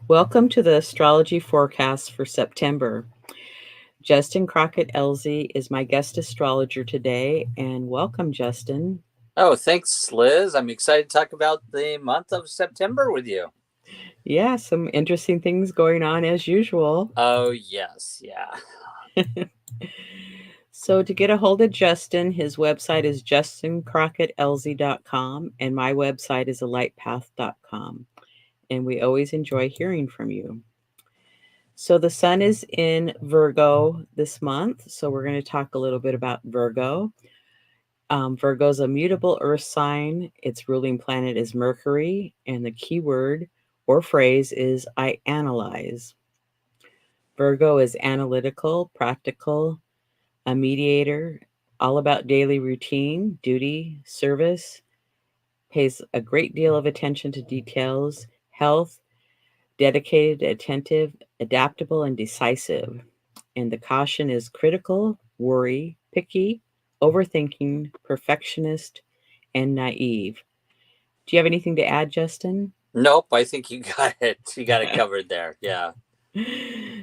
Welcome to the Astrology Forecast for September. Justin Crocket Elzie is my guest astrologer today, and welcome, Justin. Oh, thanks, Liz. I'm excited to talk about the month of September with you. Yeah, some interesting things going on as usual. Oh, yes. Yeah. So to get a hold of Justin, his website is justincrocketelzie.com, and my website is alightpath.com. And we always enjoy hearing from you. So the sun is in Virgo this month, so we're going to talk a little bit about Virgo. Virgo is a mutable earth sign. Its ruling planet is Mercury, and the keyword or phrase is I analyze. Virgo is analytical, practical, a mediator, all about daily routine, duty, service, pays a great deal of attention to details, health, dedicated, attentive, adaptable, and decisive. And the caution is critical, worry, picky, overthinking, perfectionist, and naive. Do you have anything to add, Justin? Nope, I think you got it. You got it covered there. Yeah.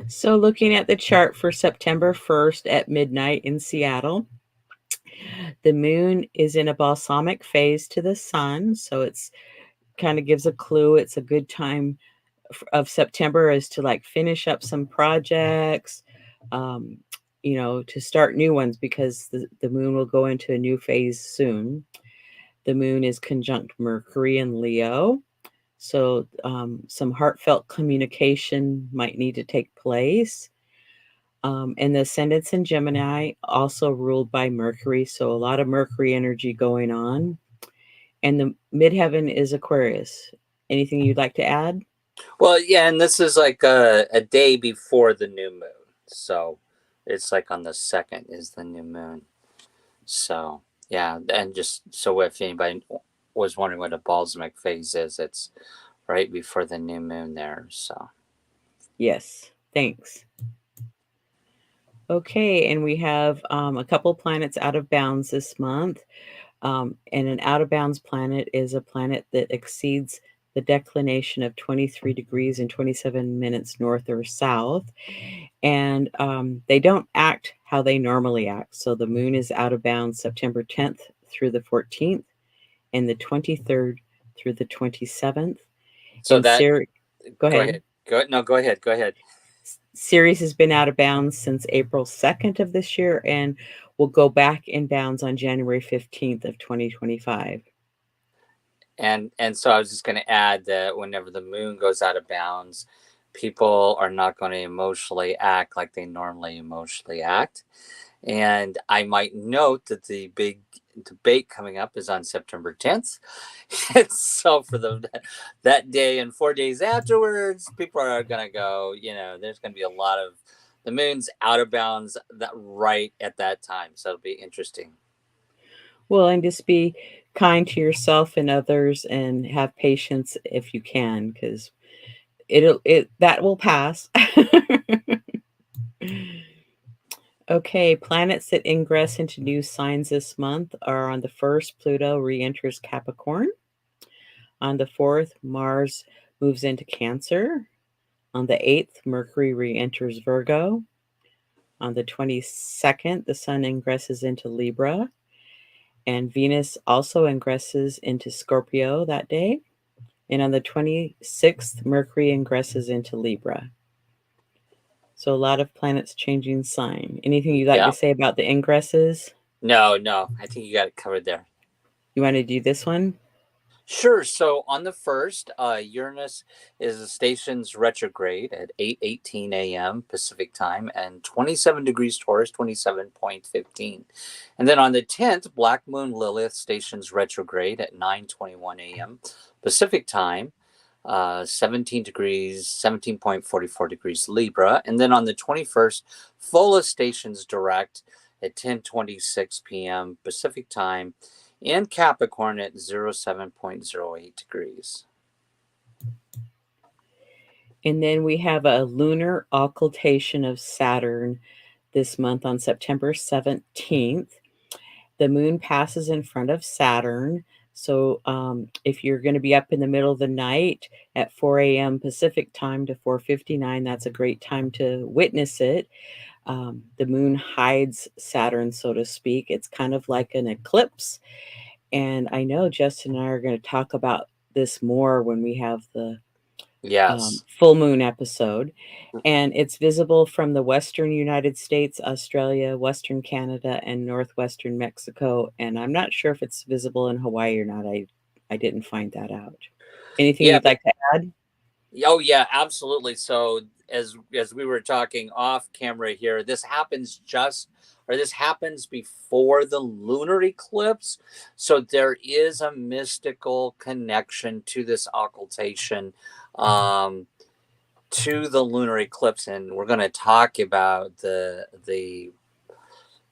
So, looking at the chart for September 1st at midnight in Seattle, the moon is in a balsamic phase to the sun. So, it's kind of gives a clue. It's a good time of September is to like finish up some projects, um, to start new ones because the moon will go into a new phase soon. The moon is conjunct Mercury in Leo. So some heartfelt communication might need to take place. And the ascendants in Gemini also ruled by Mercury. So a lot of Mercury energy going on. And the midheaven is Aquarius. Anything you'd like to add? Well, yeah, and this is like a day before the new moon. So it's like on the 2nd is the new moon. So, yeah, and just so if anybody was wondering what a balsamic phase is, it's right before the new moon there. So, Yes, thanks. Okay, and we have a couple planets out of bounds this month. And an out of bounds planet is a planet that exceeds the declination of 23 degrees and 27 minutes north or south. And they don't act how they normally act. So the moon is out of bounds September 10th through the 14th and the 23rd through the 27th. so And that, go go ahead. ahead. No, go ahead. Go ahead. Ceres has been out of bounds since April 2nd of this year and will go back in bounds on January 15th of 2025. And so I was just going to add that whenever the moon goes out of bounds, people are not going to emotionally act like they normally emotionally act. And I might note that the big debate coming up is on September 10th. And so for that day and 4 days afterwards, people are going to go, there's going to be a lot of the moon's out of bounds that right at that time. So it'll be interesting. Well, and just be kind to yourself and others and have patience if you can, because that will pass. Okay, planets that ingress into new signs this month are on the 1st, Pluto re-enters Capricorn. On the 4th, Mars moves into Cancer. On the 8th, Mercury re-enters Virgo. On the 22nd, the Sun ingresses into Libra. And Venus also ingresses into Scorpio that day. And on the 26th, Mercury ingresses into Libra. So a lot of planets changing sign. Anything you'd like to say about the ingresses? No, I think you got it covered there. You want to do this one? Sure. So on the 1st, Uranus is the station's retrograde at 8:18 a.m. Pacific time and 27 degrees Taurus, 27.15. And then on the 10th, Black Moon Lilith station's retrograde at 9:21 a.m. Pacific time, 17 degrees, 17.44 degrees Libra. And then on the 21st, Fola station's direct at 10:26 p.m. Pacific time in Capricorn at 07.08 degrees. And then we have a lunar occultation of Saturn this month on September 17th. The moon passes in front of Saturn. So if you're going to be up in the middle of the night at 4 a.m. Pacific time to 4:59, that's a great time to witness it. The moon hides Saturn, so to speak. It's kind of like an eclipse. And I know Justin and I are going to talk about this more when we have the Yes. full moon episode. And it's visible from the western United States, Australia, western Canada, and northwestern Mexico. And I'm not sure if it's visible in Hawaii or not. I didn't find that out. Anything Yeah. you'd like to add? Oh yeah, absolutely. So as we were talking off camera here, this happens before the lunar eclipse. So there is a mystical connection to this occultation to the lunar eclipse, and we're going to talk about this.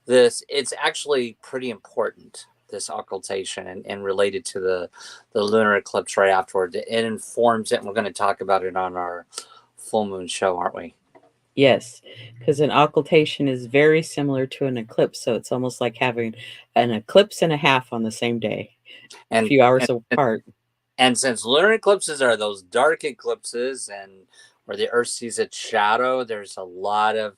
It's actually pretty important, this occultation, and related to the lunar eclipse right afterward. It informs it, and we're going to talk about it on our full moon show, aren't we? Yes, because an occultation is very similar to an eclipse. So it's almost like having an eclipse and a half on the same day, a And few hours apart. and since lunar eclipses are those dark eclipses, and where the Earth sees its shadow, there's a lot of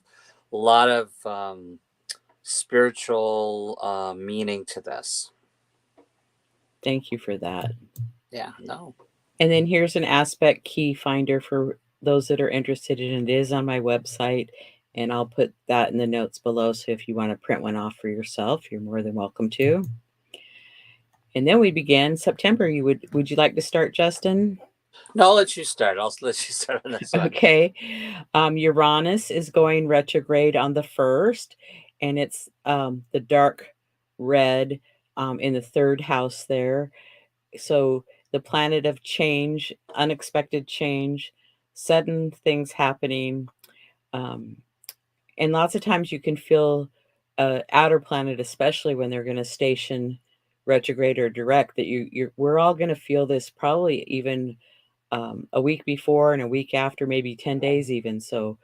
spiritual meaning to this. Thank you for that. Yeah, no. And then here's an aspect key finder for those that are interested in it. It is on my website, and I'll put that in the notes below. So if you want to print one off for yourself, you're more than welcome to. And then we begin September. Would you like to start, Justin? No, I'll let you start. I'll let you start on this one. Okay. Uranus is going retrograde on the 1st, and it's the dark red in the 3rd house there. So the planet of change, unexpected change, sudden things happening. And lots of times you can feel outer planet, especially when they're going to station retrograde or direct, that we're all going to feel this probably even a week before and a week after, maybe 10 days even. So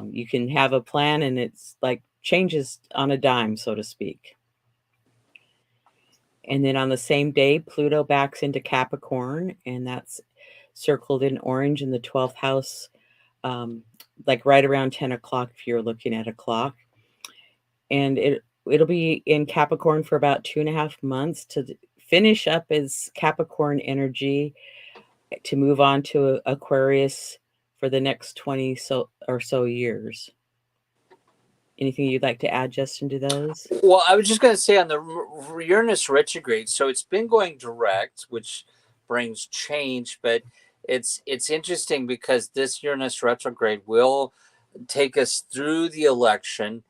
you can have a plan and it's like changes on a dime, so to speak. And then on the same day, Pluto backs into Capricorn, and that's circled in orange in the 12th house, like right around 10 o'clock if you're looking at a clock. And it'll be in Capricorn for about 2.5 months to finish up as Capricorn energy to move on to Aquarius for the next 20 or so years. Anything you'd like to add, Justin, to those? Well, I was just going to say on the Uranus retrograde, so it's been going direct, which brings change, but it's interesting because this Uranus retrograde will take us through the election.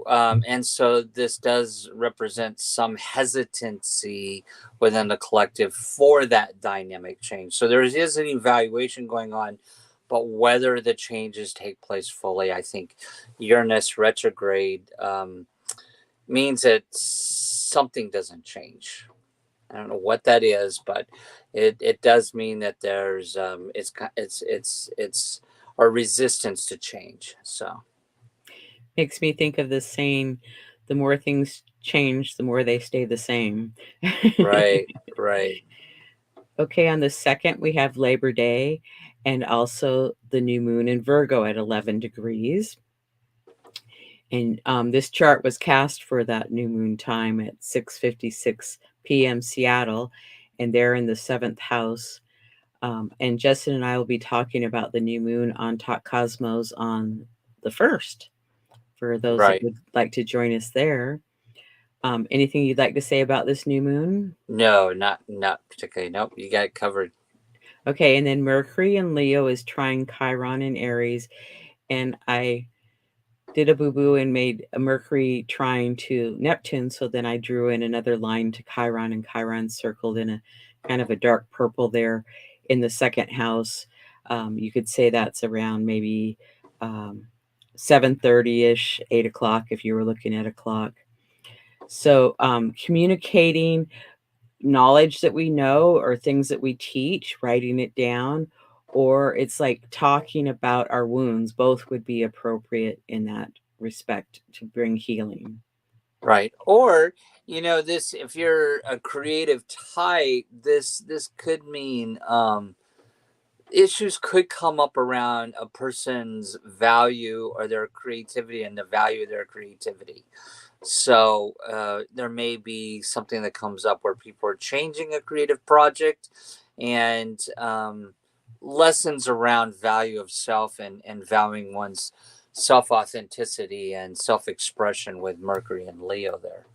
And so this does represent some hesitancy within the collective for that dynamic change. So there is an evaluation going on, but whether the changes take place fully, I think Uranus retrograde means that something doesn't change. I don't know what that is, but it does mean that there's it's a resistance to change. So makes me think of this saying, the more things change, the more they stay the same. right. Okay, on the 2nd, we have Labor Day and also the new moon in Virgo at 11 degrees. And this chart was cast for that new moon time at 6:56 p.m. Seattle, and they're in the 7th house. And Justin and I will be talking about the new moon on Talk Cosmos on the 1st, for those that would like to join us there. Anything you'd like to say about this new moon? No, not particularly. Nope, you got it covered. Okay, and then Mercury in Leo is trying Chiron in Aries, and I did a boo-boo and made a Mercury trine to Neptune, so then I drew in another line to Chiron, and Chiron circled in a kind of a dark purple there in the 2nd house. You could say that's around maybe 7:30-ish, 8 o'clock if you were looking at a clock. So communicating knowledge that we know or things that we teach, writing it down, or it's like talking about our wounds, both would be appropriate in that respect to bring healing. Right. Or, this, if you're a creative type, this could mean issues could come up around a person's value or their creativity and the value of their creativity. So there may be something that comes up where people are changing a creative project, and lessons around value of self, and valuing one's self authenticity and self expression with Mercury and Leo there.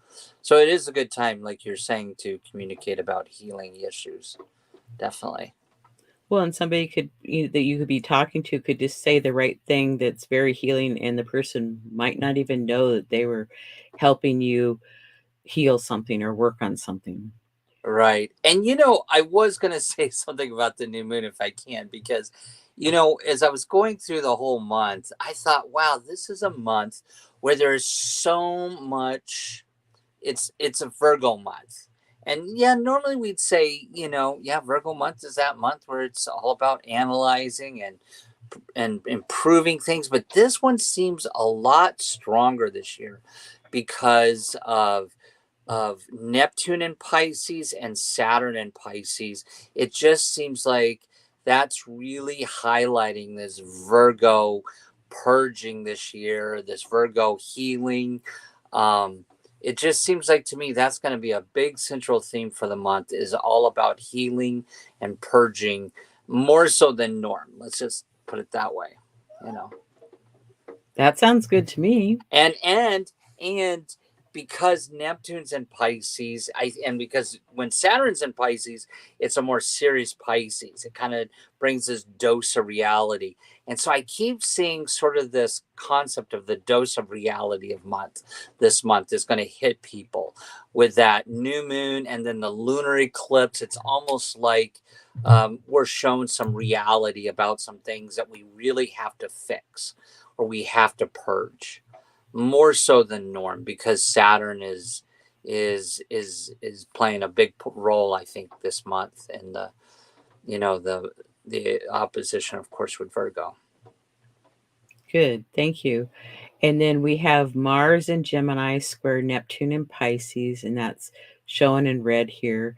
So it is a good time, like you're saying, to communicate about healing issues. Definitely. Well, and somebody that you could be talking to could just say the right thing that's very healing, and the person might not even know that they were helping you heal something or work on something. Right. And I was going to say something about the new moon if I can, because as I was going through the whole month, I thought, wow, this is a month where there's so much. It's a Virgo month. And yeah, normally we'd say, yeah, Virgo month is that month where it's all about analyzing and improving things, but this one seems a lot stronger this year because of Neptune in Pisces and Saturn in Pisces. It just seems like that's really highlighting this Virgo purging this year, this Virgo healing. It just seems like to me that's going to be a big central theme for the month, is all about healing and purging, more so than norm. Let's just put it that way, you know. That sounds good to me. And because Neptune's in Pisces, and because when Saturn's in Pisces, it's a more serious Pisces. It kind of brings this dose of reality. And so I keep seeing sort of this concept of the dose of reality of this month is going to hit people with that new moon and then the lunar eclipse. It's almost like we're shown some reality about some things that we really have to fix or we have to purge, more so than norm, because Saturn is playing a big role, I think, this month, and the opposition, of course, with Virgo. Good, thank you. And then we have Mars in Gemini square Neptune in Pisces, and that's shown in red here.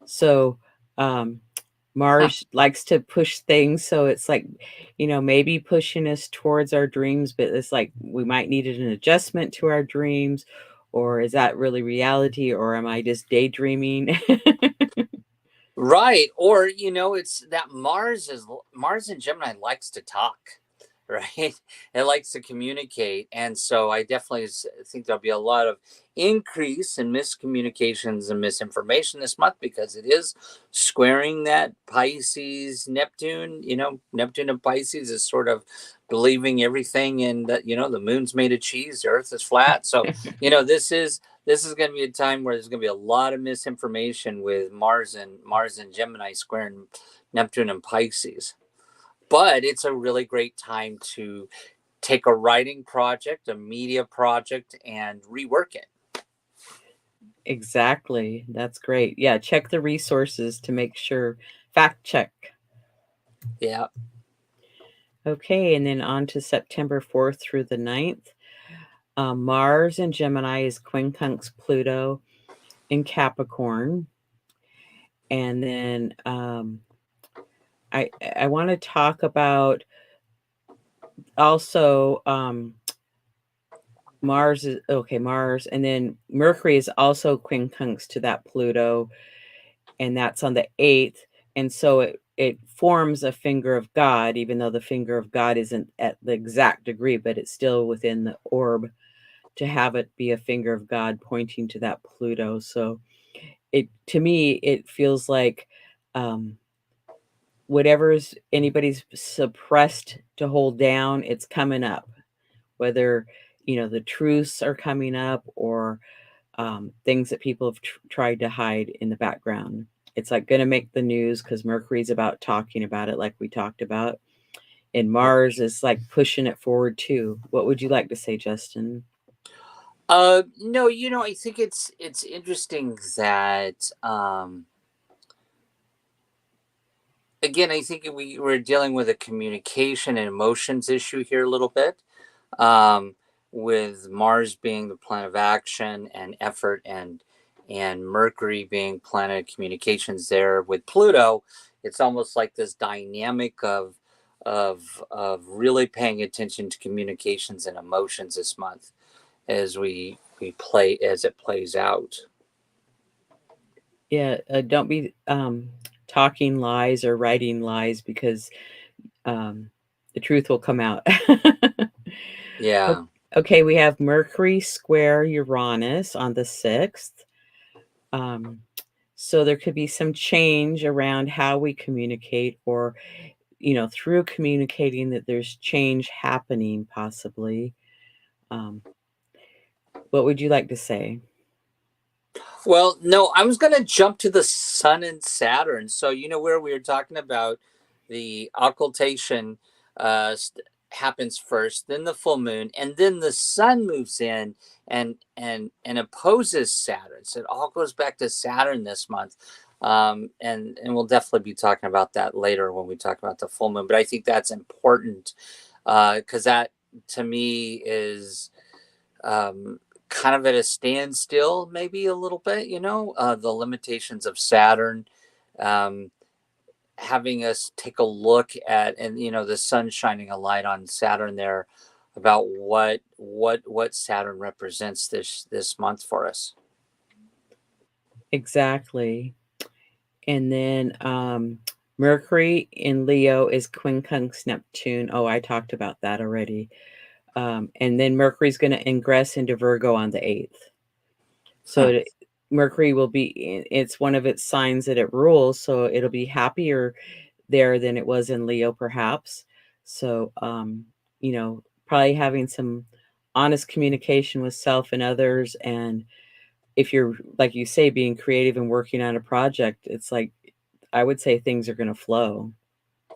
So Mars likes to push things, so it's like, maybe pushing us towards our dreams, but it's like we might need an adjustment to our dreams, or is that really reality, or am I just daydreaming? Right. Or, it's that Mars in Gemini likes to talk, right? It likes to communicate. And so I definitely think there'll be a lot of increase in miscommunications and misinformation this month, because it is squaring that Pisces Neptune. Neptune and Pisces is sort of believing everything in that, the moon's made of cheese, the earth is flat. So, this is going to be a time where there's going to be a lot of misinformation with Mars and Gemini squaring Neptune and Pisces. But it's a really great time to take a writing project, a media project, and rework it. Exactly. That's great. Yeah, check the resources to make sure. Fact check. Yeah. Okay, and then on to September 4th through the 9th. Mars in Gemini is quincunx Pluto in Capricorn. And then I want to talk about also Mars is okay, Mars, and then Mercury is also quincunx to that Pluto, and that's on the 8th. And so it forms a finger of God, even though the finger of God isn't at the exact degree, but it's still within the orb to have it be a finger of God pointing to that Pluto. So to me it feels like whatever's anybody's suppressed to hold down, it's coming up, whether the truths are coming up, or things that people have tried to hide in the background. It's like going to make the news because Mercury's about talking about it, like we talked about, and Mars is like pushing it forward too. What would you like to say, Justin? No, I think it's interesting that again, I think we're dealing with a communication and emotions issue here a little bit. with Mars being the planet of action and effort, and Mercury being planet of communications there with Pluto, it's almost like this dynamic of really paying attention to communications and emotions this month as we play as it plays out. Yeah, don't be talking lies or writing lies, because the truth will come out. Yeah. Okay, we have Mercury square Uranus on the 6th. So there could be some change around how we communicate, or, through communicating, that there's change happening possibly. What would you like to say? Well, no, I was going to jump to the Sun and Saturn. So, where we were talking about the occultation happens first, then the full moon, and then the Sun moves in and opposes Saturn. So it all goes back to Saturn this month. And we'll definitely be talking about that later when we talk about the full moon. But I think that's important because that, to me, is kind of at a standstill, maybe a little bit, the limitations of Saturn, having us take a look at, and the sun shining a light on Saturn there about what Saturn represents this month for us. Exactly. And then Mercury in Leo is quincunx Neptune. Oh, I talked about that already. And then Mercury's going to ingress into Virgo on the 8th. So Mercury will be, it's one of its signs that it rules, so it'll be happier there than it was in Leo, perhaps. So, probably having some honest communication with self and others. And if you're, like you say, being creative and working on a project, it's like, I would say things are going to flow.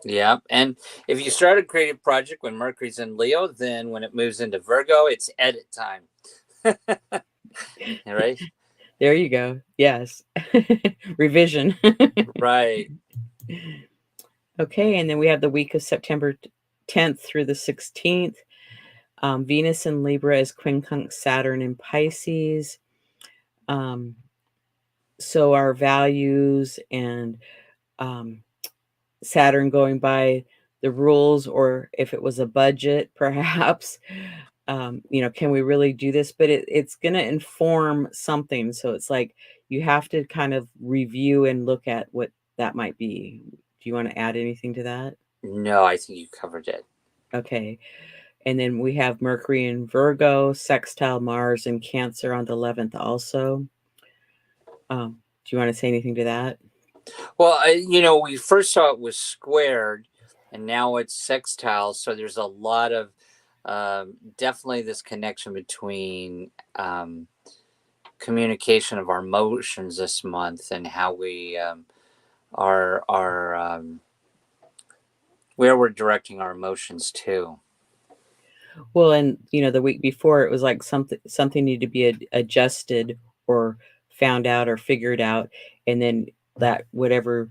Yeah. And if you start a creative project when Mercury's in Leo, then when it moves into Virgo, it's edit time. Right? There you go. Yes. Revision. Right. Okay. And then we have the week of September 10th through the 16th. Venus in Libra is quincunx Saturn in Pisces. So our values and Saturn going by the rules, or if it was a budget, perhaps, can we really do this? But it's going to inform something. So it's like you have to kind of review and look at what that might be. Do you want to add anything to that? No, I think you covered it. Okay. And then we have Mercury in Virgo, sextile Mars in Cancer on the 11th also. Do you want to say anything to that? Well, we first saw it was squared, and now it's sextile. So there's a lot of definitely this connection between communication of our emotions this month and how we are where we're directing our emotions to. Well, and the week before it was like something needed to be adjusted or found out or figured out, and then that whatever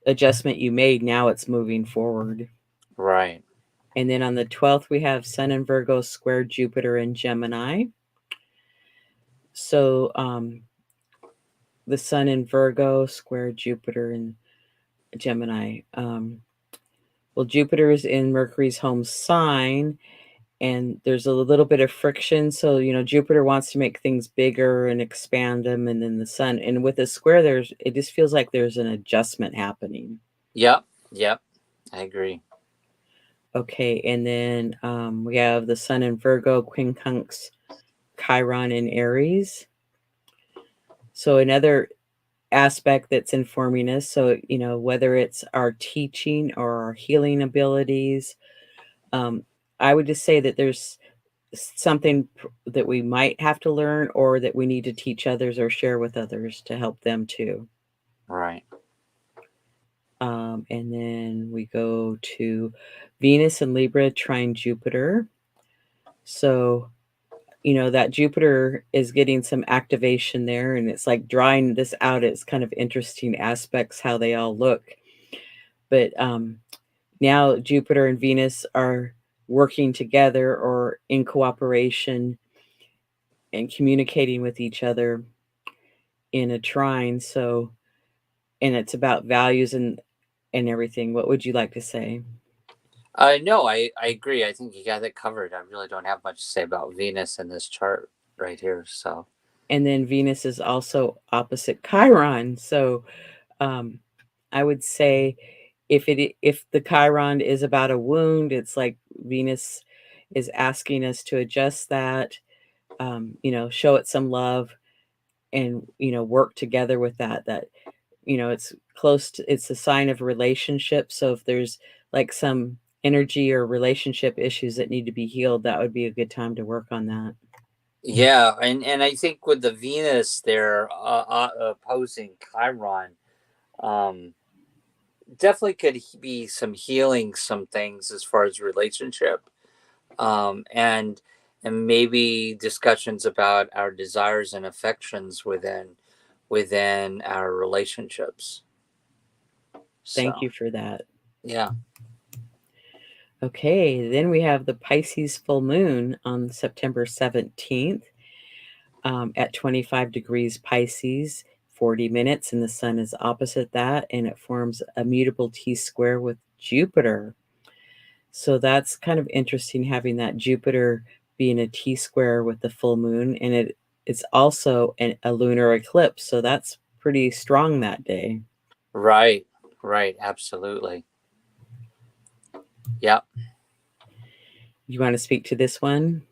adjustment you made, now it's moving forward. Right. And then on the 12th we have Sun in Virgo square Jupiter in Gemini. So the Sun in Virgo square Jupiter in Gemini. Well, Jupiter is in Mercury's home sign, and there's a little bit of friction. So, Jupiter wants to make things bigger and expand them. And then the Sun, and with a square, it just feels like there's an adjustment happening. Yep. I agree. Okay. And then we have the Sun in Virgo, quincunx Chiron in Aries. So another aspect that's informing us. So, whether it's our teaching or our healing abilities, I would just say that there's something that we might have to learn, or that we need to teach others or share with others to help them too. Right. And then we go to Venus and Libra trine Jupiter. So, that Jupiter is getting some activation there, and it's like drawing this out. It's kind of interesting aspects, how they all look. But now Jupiter and Venus are working together or in cooperation and communicating with each other in a trine. So, and it's about values and everything. What would you like to say? No, I agree. I think you got it covered. I really don't have much to say about Venus in this chart right here. So, And then Venus is also opposite Chiron. So I would say if the Chiron is about a wound, it's like Venus is asking us to adjust that, show it some love and, work together with that, it's it's a sign of relationship. So if there's like some energy or relationship issues that need to be healed, that would be a good time to work on that. yeah, and I think with the Venus there opposing Chiron, um, definitely could be some healing, some things as far as relationship, and maybe discussions about our desires and affections within our relationships. Thank So you for that. yeah. Okay, then we have the Pisces full moon on September 17th at 25 degrees Pisces, 40 minutes, and the sun is opposite that, and it forms a mutable T square with Jupiter. So that's kind of interesting having that Jupiter being a T square with the full moon, and it's also a lunar eclipse. So that's pretty strong that day. Right, right, absolutely. Yeah. You want to speak to this one?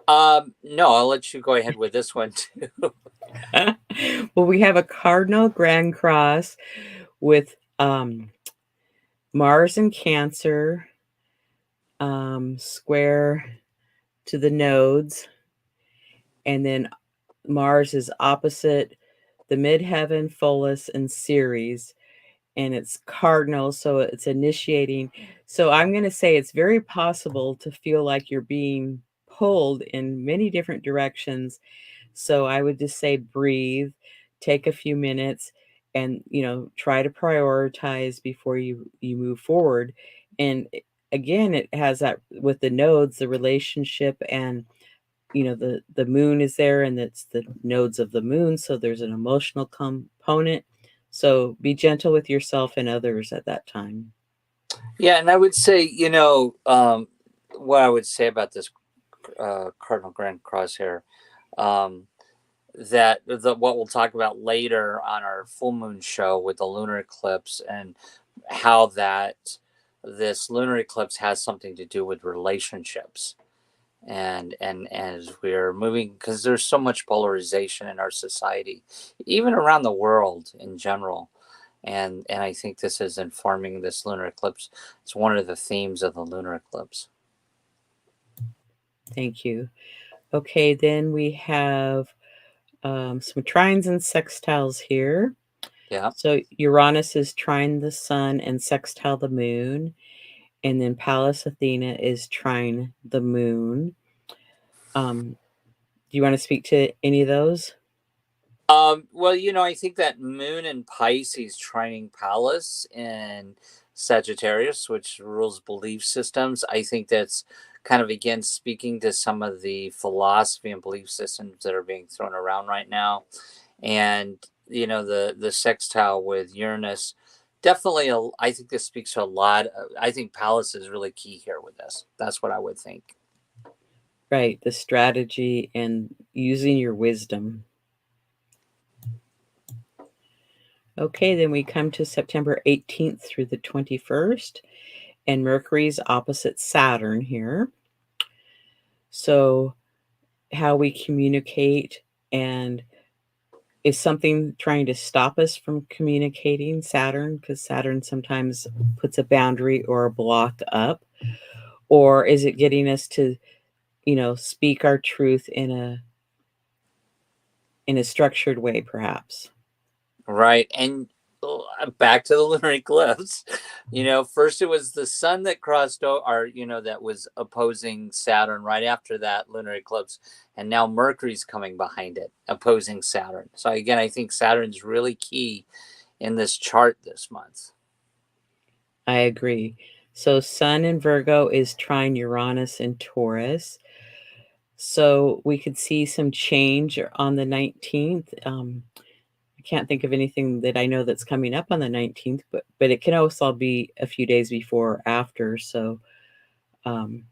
No, I'll let you go ahead with this one too. Well, we have a cardinal grand cross with Mars in Cancer, square to the nodes, and then Mars is opposite the midheaven, Pholus, and Ceres, and it's cardinal, so it's initiating. So I'm going to say it's very possible to feel like you're being pulled in many different directions. So I would just say breathe, take a few minutes, and try to prioritize before you move forward. And again, it has that with the nodes, the relationship, and the moon is there, and it's the nodes of the moon, so there's an emotional component. So be gentle with yourself and others at that time. Yeah, and I would say, what I would say about this Cardinal Grand Crosshair, um, that what we'll talk about later on our full moon show with the lunar eclipse, and how that this lunar eclipse has something to do with relationships, and as we're moving, because there's so much polarization in our society, even around the world in general, and I think this is informing this lunar eclipse. It's one of the themes of the lunar eclipse. Thank you. Okay, then we have some trines and sextiles here. Yeah. So Uranus is trine the sun and sextile the moon, and then Pallas Athena is trine the moon. Do you want to speak to any of those? Well, I think that Moon in Pisces trining Pallas in Sagittarius, which rules belief systems, I think that's kind of again speaking to some of the philosophy and belief systems that are being thrown around right now. And the sextile with Uranus, definitely, I think this speaks to a lot. I think Pallas is really key here with this. That's what I would think. Right, the strategy and using your wisdom. Okay, then we come to September 18th through the 21st, and Mercury's opposite Saturn here. So, how we communicate, and is something trying to stop us from communicating, Saturn? Because Saturn sometimes puts a boundary or a block up. Or is it getting us to, speak our truth in a structured way, perhaps? Right. And back to the lunar eclipse. First it was the sun that crossed over, or, that was opposing Saturn right after that lunar eclipse. And now Mercury's coming behind it, opposing Saturn. So, again, I think Saturn's really key in this chart this month. I agree. So Sun in Virgo is trine Uranus in Taurus. So we could see some change on the 19th. I can't think of anything that I know that's coming up on the 19th, but it can also be a few days before or after. So, and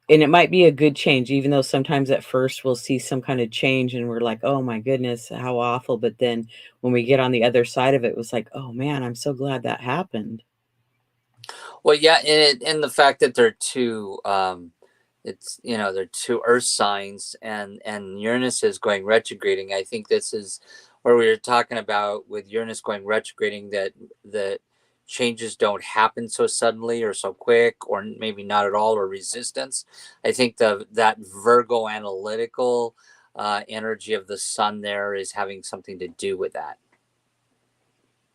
it might be a good change, even though sometimes at first we'll see some kind of change and we're like, oh my goodness, how awful. But then when we get on the other side of it, it was like, oh man, I'm so glad that happened. Well, yeah, and the fact that they're two, it's they're two Earth signs, and Uranus is going retrograding. I think this is where we were talking about with Uranus going retrograding, that changes don't happen so suddenly or so quick, or maybe not at all, or resistance. I think that Virgo analytical energy of the sun there is having something to do with that.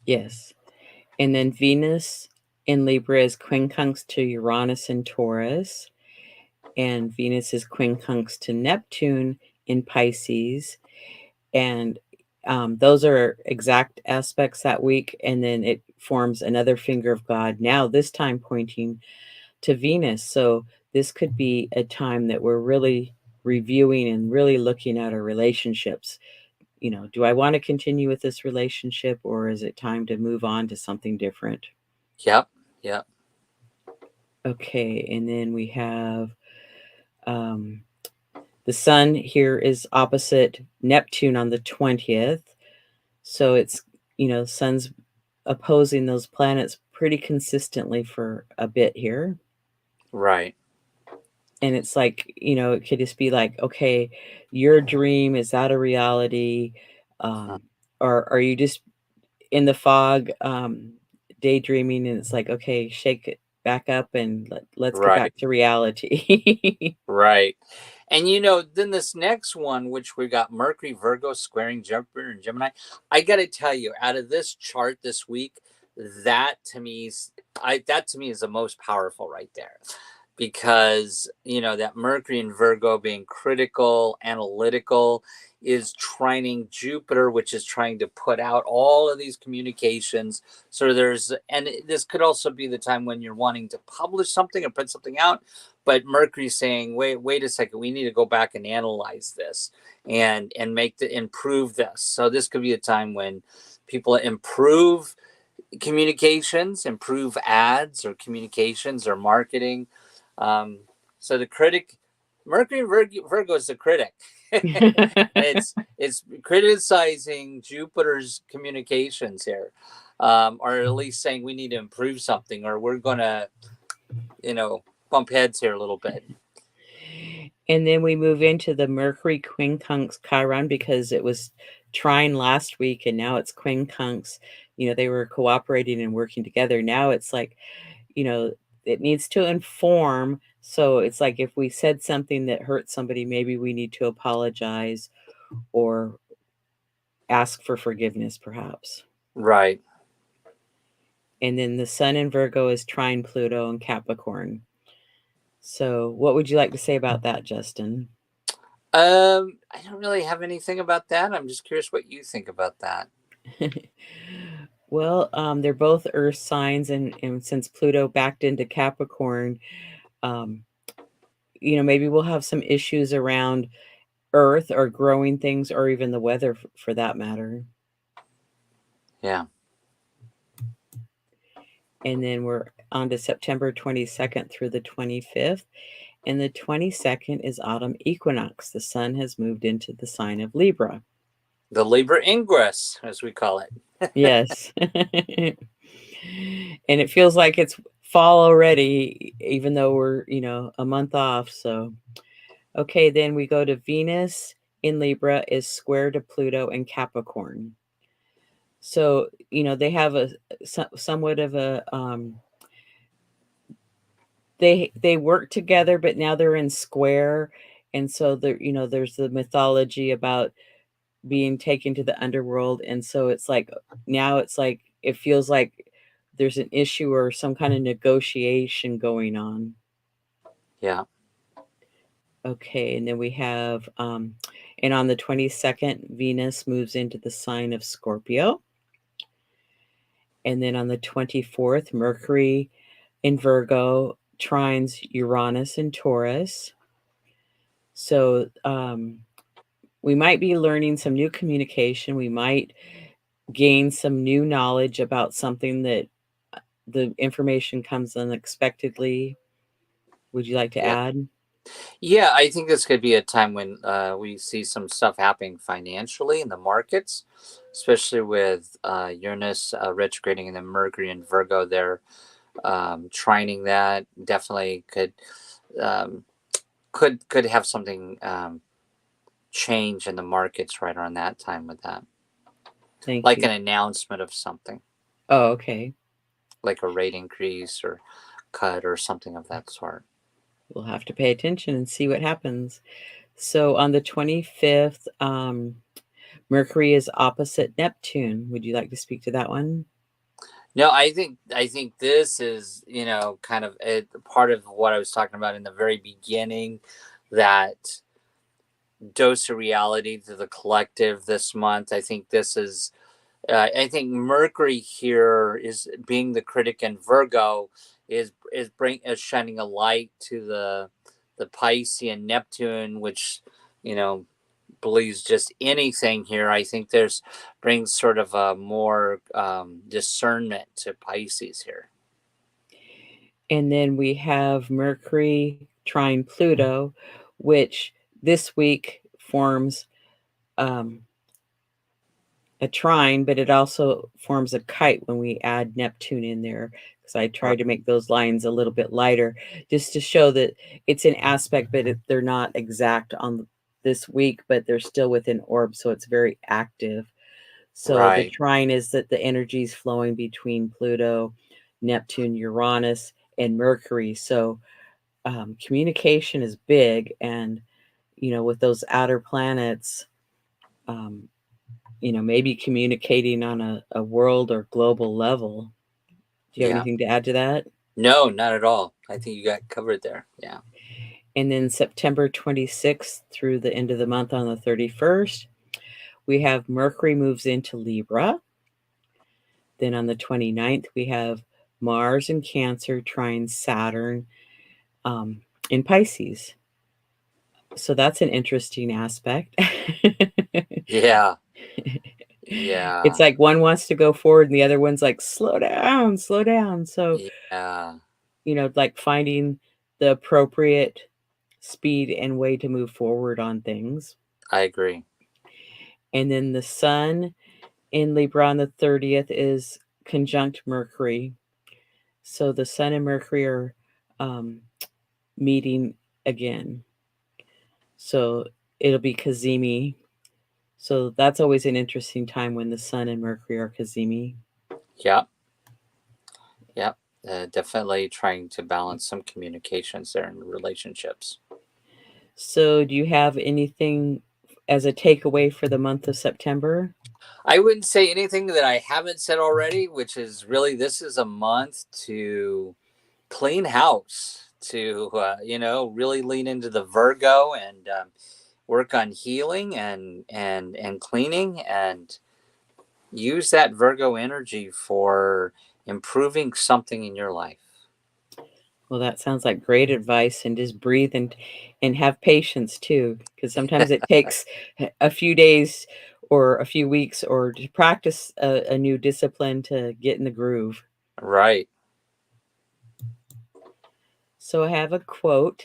Yes. And then Venus in Libra is quincunx to Uranus in Taurus. And Venus is quincunx to Neptune in Pisces. And those are exact aspects that week. And then it forms another finger of God, now this time pointing to Venus. So this could be a time that we're really reviewing and really looking at our relationships. Do I want to continue with this relationship, or is it time to move on to something different? Yep. Okay, and then we have the sun here is opposite Neptune on the 20th. So it's, sun's opposing those planets pretty consistently for a bit here. Right. And it's like, it could just be like, okay, your dream, is that a reality? Or are you just in the fog, daydreaming? And it's like, okay, shake it back up and let's get Right. back to reality. Right. And then this next one, which we got Mercury, Virgo, squaring Jupiter and Gemini. I got to tell you, out of this chart this week, that to me is the most powerful right there. Because, that Mercury in Virgo being critical, analytical, is trining Jupiter, which is trying to put out all of these communications. So this could also be the time when you're wanting to publish something or put something out, but Mercury's saying, wait a second, we need to go back and analyze this and improve this. So this could be a time when people improve communications, improve ads or communications or marketing. So the critic, Mercury Virgo is the critic. it's criticizing Jupiter's communications here, or at least saying we need to improve something, or we're gonna, bump heads here a little bit. And then we move into the Mercury quincunx Chiron, because it was trine last week and now it's quincunx. They were cooperating and working together. Now it's like, it needs to inform. So it's like if we said something that hurt somebody, maybe we need to apologize or ask for forgiveness, perhaps. Right. And then the sun in Virgo is trine Pluto and Capricorn. So what would you like to say about that, Justin? I don't really have anything about that. I'm just curious what you think about that. Well, they're both earth signs, and since Pluto backed into Capricorn, maybe we'll have some issues around earth or growing things, or even the weather for that matter. Yeah. And then we're on to September 22nd through the 25th. And the 22nd is autumn equinox. The sun has moved into the sign of Libra. The Libra ingress, as we call it. Yes. And it feels like it's fall already, even though we're, a month off. So, okay, then we go to Venus in Libra is square to Pluto and Capricorn. So, they have somewhat of a, they work together, but now they're in square. And so there's the mythology about being taken to the underworld. And so it's like, now it's like, it feels like there's an issue or some kind of negotiation going on. Yeah. Okay. And then we have, and on the 22nd, Venus moves into the sign of Scorpio. And then on the 24th, Mercury in Virgo trines Uranus and Taurus. So we might be learning some new communication. We might gain some new knowledge about something that the information comes unexpectedly. Would you like to Yep. add? Yeah, I think this could be a time when we see some stuff happening financially in the markets, especially with Uranus retrograding and then Mercury and Virgo there, trining that. Definitely um, could have something change in the markets right around that time with that, Thank like you. an announcement of something, Oh, okay. like a rate increase or cut or something of that sort. We'll have to pay attention and see what happens. So on the 25th, Mercury is opposite Neptune. Would you like to speak to that one? No, I think this is kind of a part of what I was talking about in the very beginning, that dose of reality to the collective this month. I think this is I think Mercury here is being the critic, and Virgo is shining a light to the Piscean Neptune, which you know believes just anything here. I think there's brings sort of a more discernment to Pisces here. And then we have Mercury trine Pluto, which this week forms a trine, but it also forms a kite when we add Neptune in there. Because I tried to make those lines a little bit lighter just to show that it's an aspect, but they're not exact on this week, but they're still within orb. So it's very active. So the Right. trine is that the energy is flowing between Pluto, Neptune, Uranus, and Mercury. So communication is big. And, with those outer planets, um, maybe communicating on a world or global level. Do you have Yeah. anything to add to that? No, not at all. I think you got covered there. Yeah. And then September 26th through the end of the month on the 31st, we have Mercury moves into Libra. Then on the 29th, we have Mars in Cancer trine Saturn in Pisces. So that's an interesting aspect. Yeah. Yeah. It's like one wants to go forward and the other one's like, slow down, slow down. So, Yeah. like finding the appropriate speed and way to move forward on things. I agree. And then the sun in Libra on the 30th is conjunct Mercury. So the sun and Mercury are um, meeting again. So it'll be Kazimi. So that's always an interesting time when the sun and Mercury are Kazimi. Yeah. Yeah. Definitely trying to balance some communications there in relationships. So do you have anything as a takeaway for the month of September? I wouldn't say anything that I haven't said already, which is really this is a month to clean house, to really lean into the Virgo and work on healing and cleaning, and use that Virgo energy for improving something in your life. Well, that sounds like great advice, and just breathe and have patience too, because sometimes it takes a few days or a few weeks or to practice a new discipline to get in the groove. Right. So I have a quote: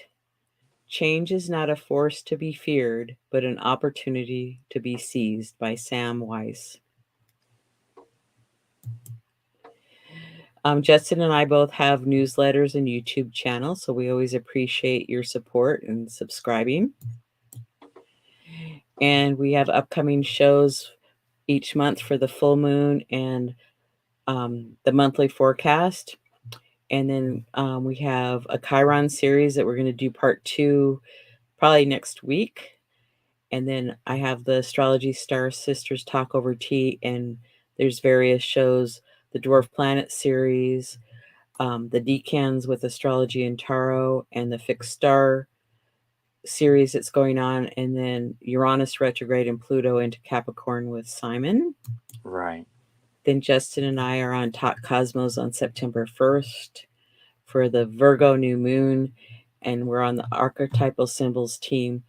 "Change is not a force to be feared, but an opportunity to be seized," by Sam Weiss. Justin and I both have newsletters and YouTube channels, so we always appreciate your support and subscribing. And we have upcoming shows each month for the full moon and the monthly forecast. And then we have a Chiron series that we're going to do part 2 probably next week. And then I have the Astrology Star Sisters Talk Over Tea, and there's various shows, the Dwarf Planet series, the Decans with Astrology and Tarot, and the Fixed Star series that's going on, and then Uranus retrograde and Pluto into Capricorn with Simon. Right. Then Justin and I are on Talk Cosmos on September 1st for the Virgo new moon, and we're on the archetypal symbols team.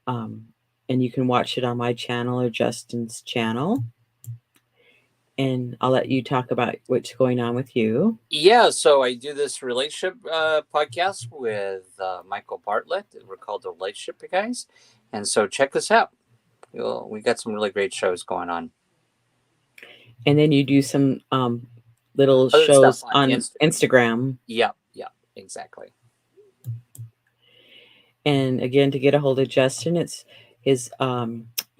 And you can watch it on my channel or Justin's channel. And I'll let you talk about what's going on with you. Yeah, so I do this relationship podcast with Michael Bartlett. We're called the Relationship Guys. And so check us out. We got some really great shows going on. And then you do some little Other shows stuff on Instagram. Yeah, exactly. And again, to get a hold of Justin, it's his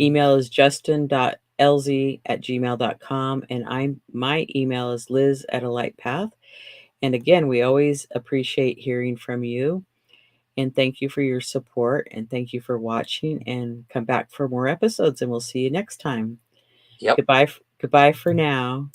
email is justin.elzie@gmail.com. And my email is liz@alightpath. And again, we always appreciate hearing from you. And thank you for your support. And thank you for watching. And come back for more episodes. And we'll see you next time. Yep. Goodbye for now.